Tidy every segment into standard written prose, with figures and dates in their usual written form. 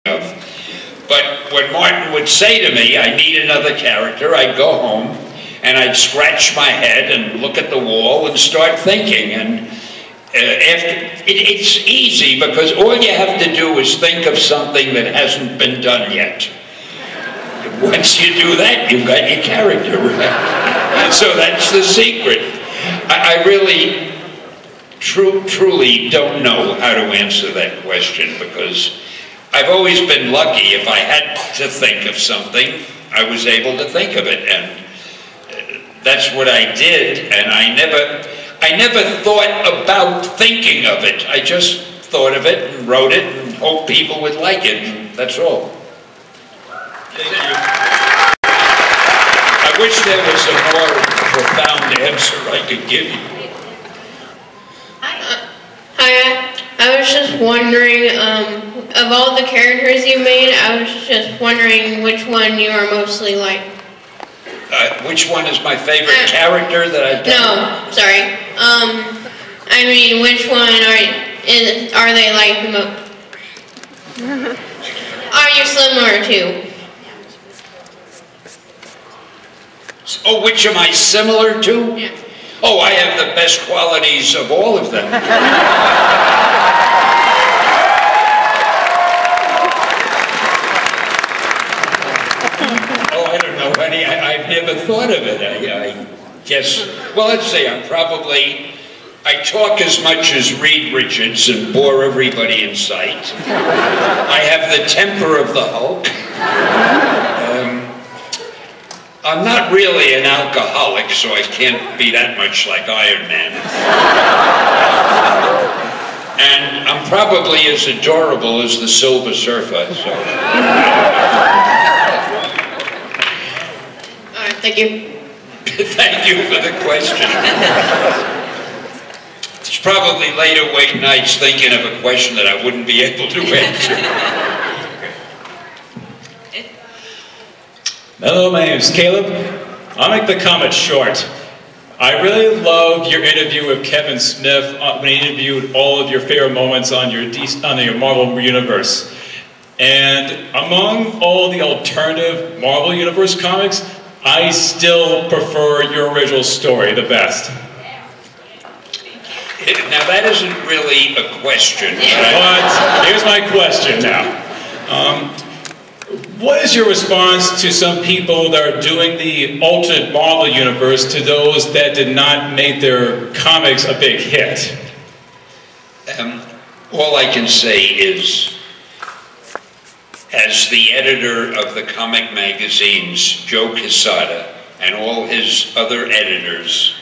of. But when Martin would say to me, I need another character, I'd go home and I'd scratch my head and look at the wall and start thinking. And it's easy because all you have to do is think of something that hasn't been done yet. Once you do that, you've got your character, right? So that's the secret. I really, truly don't know how to answer that question, because I've always been lucky. If I had to think of something, I was able to think of it, and that's what I did. And I never thought about thinking of it. I just thought of it and wrote it and hoped people would like it, and that's all. Thank you. I wish there was a more profound answer I could give you. Hi, I was just wondering, of all the characters you made, I was just wondering which one you are mostly like. Which one is my favorite character that I've done? No, sorry. I mean, which one are they like the most? Are you similar to? Oh, which am I similar to? Yeah. Oh, I have the best qualities of all of them. Oh, I don't know, honey. I've never thought of it. I guess, well, let's say I talk as much as Reed Richards and bore everybody in sight. I have the temper of the Hulk. I'm not really an alcoholic, so I can't be that much like Iron Man. And I'm probably as adorable as the Silver Surfer, so. All right, thank you. Thank you for the question. It's probably late awake nights thinking of a question that I wouldn't be able to answer. Hello, my name is Caleb. I'll make the comment short. I really love your interview with Kevin Smith when he interviewed all of your favorite moments on your Marvel Universe. And among all the alternative Marvel Universe comics, I still prefer your original story the best. Now that isn't really a question. But here's my question now. What is your response to some people that are doing the alternate Marvel Universe to those that did not make their comics a big hit? All I can say is, as the editor of the comic magazines, Joe Quesada, and all his other editors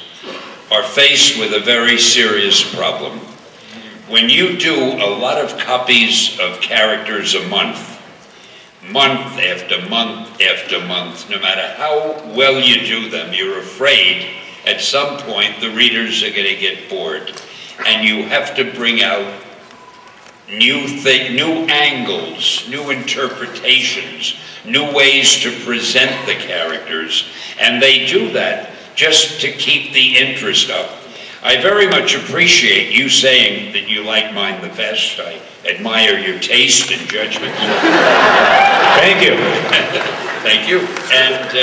are faced with a very serious problem. When you do a lot of copies of characters a month after month after month, no matter how well you do them, you're afraid at some point the readers are going to get bored. And you have to bring out new angles, new interpretations, new ways to present the characters. And they do that just to keep the interest up. I very much appreciate you saying that you like mine the best. I admire your taste and judgment. Thank you. Thank you. And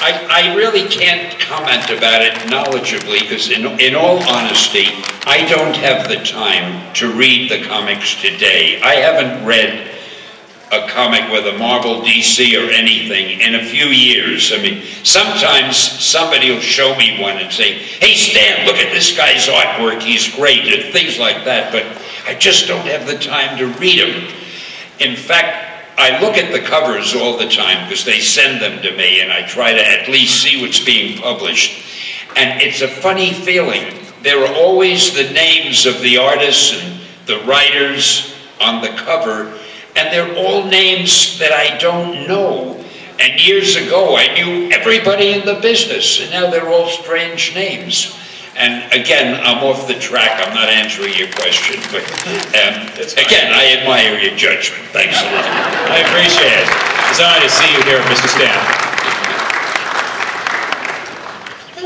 I really can't comment about it knowledgeably, because in all honesty, I don't have the time to read the comics today. I haven't read a comic with a Marvel, DC, or anything in a few years. I mean, sometimes somebody will show me one and say, hey Stan, look at this guy's artwork, he's great, and things like that, but I just don't have the time to read them. In fact, I look at the covers all the time because they send them to me, and I try to at least see what's being published. And it's a funny feeling. There are always the names of the artists and the writers on the cover, and they're all names that I don't know. And years ago, I knew everybody in the business, and now they're all strange names. And again, I'm off the track. I'm not answering your question, but again, I admire your judgment. Thanks a lot. I appreciate it. It's an honor to see you here, Mr. Stan.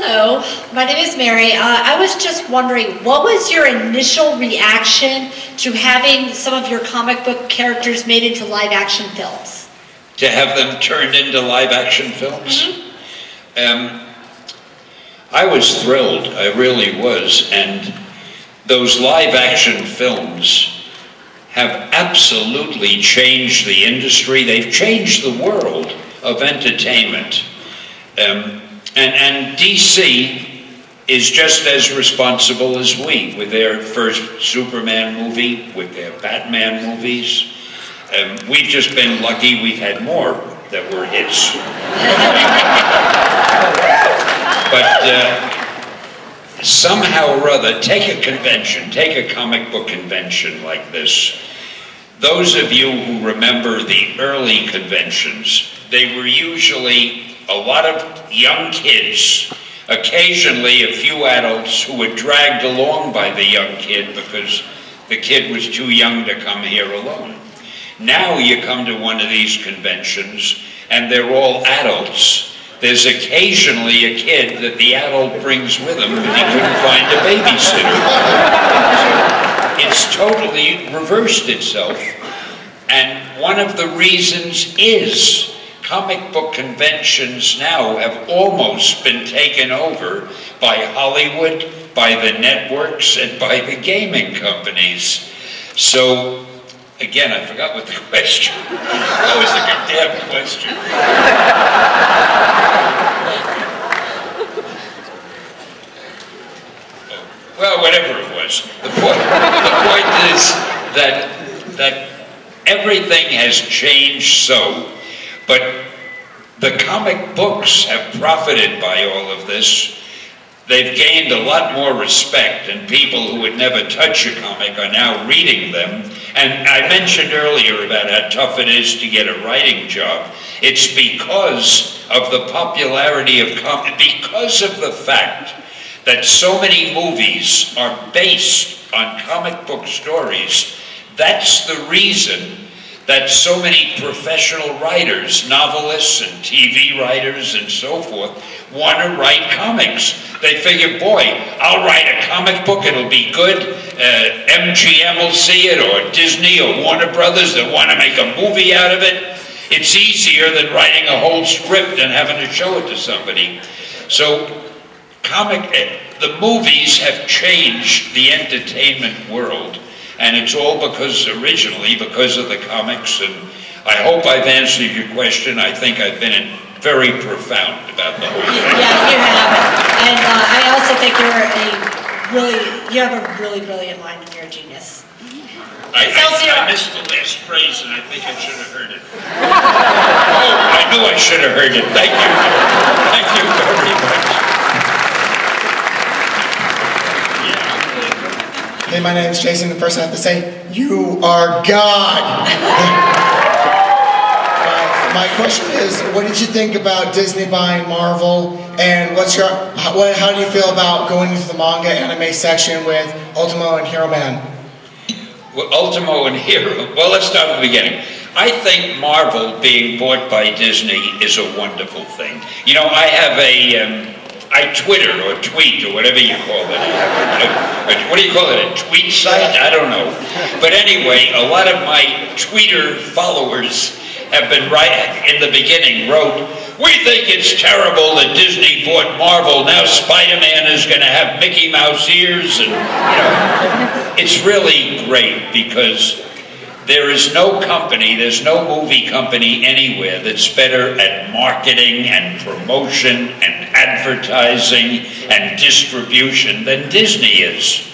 Hello, my name is Mary. I was just wondering, what was your initial reaction to having some of your comic book characters made into live-action films? To have them turned into live-action films? I was thrilled, I really was, and those live-action films have absolutely changed the industry. They've changed the world of entertainment. And DC is just as responsible as we, with their first Superman movie, with their Batman movies. We've just been lucky we've had more that were hits. But somehow or other, take a convention, take a comic book convention like this. Those of you who remember the early conventions, they were usually a lot of young kids, occasionally a few adults who were dragged along by the young kid because the kid was too young to come here alone. Now you come to one of these conventions and they're all adults. There's occasionally a kid that the adult brings with him because he couldn't find a babysitter. So it's totally reversed itself. And one of the reasons is comic book conventions now have almost been taken over by Hollywood, by the networks, and by the gaming companies. So, again, I forgot what the question. That was a goddamn question. Well, whatever it was. The point is that everything has changed so. But the comic books have profited by all of this. They've gained a lot more respect, and people who would never touch a comic are now reading them. And I mentioned earlier about how tough it is to get a writing job. It's because of the popularity of comics, because of the fact that so many movies are based on comic book stories. That's the reason that so many professional writers, novelists and TV writers and so forth, want to write comics. They figure, boy, I'll write a comic book, it'll be good, MGM will see it, or Disney or Warner Brothers that want to make a movie out of it. It's easier than writing a whole script and having to show it to somebody. So the movies have changed the entertainment world. And it's all originally because of the comics, and I hope I've answered your question. I think I've been very profound about the whole thing. Yeah, you have. And I also think you have a really brilliant mind and you're a genius. I missed the last phrase and I think I should have heard it. Oh, I knew I should have heard it. Thank you. Thank you very much. Hey, my name's Jason. First I have to say, you are God. My question is, what did you think about Disney buying Marvel, and how do you feel about going into the manga anime section with Ultimo and Hero Man? Well, Ultimo and Hero, well, let's start at the beginning. I think Marvel being bought by Disney is a wonderful thing. You know, I have I Twitter or tweet or whatever you call it. What do you call it? A tweet site? I don't know. But anyway, a lot of my Twitter followers have been in the beginning wrote, we think it's terrible that Disney bought Marvel. Now Spider-Man is going to have Mickey Mouse ears. And, you know, it's really great because there is no company, there's no movie company anywhere that's better at marketing and promotion and advertising and distribution than Disney is.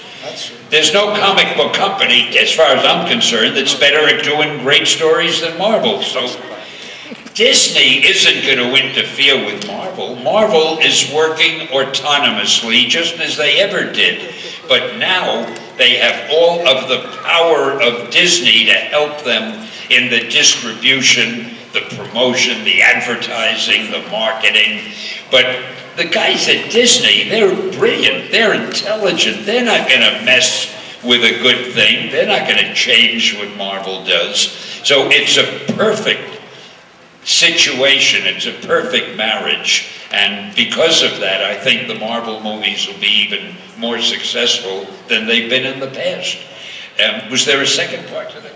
There's no comic book company, as far as I'm concerned, that's better at doing great stories than Marvel. So Disney isn't going to interfere with Marvel. Marvel is working autonomously, just as they ever did. But now they have all of the power of Disney to help them in the distribution, the promotion, the advertising, the marketing. But the guys at Disney, they're brilliant, they're intelligent, they're not going to mess with a good thing, they're not going to change what Marvel does. So it's a perfect situation, it's a perfect marriage. And because of that, I think the Marvel movies will be even more successful than they've been in the past. Was there a second part to that?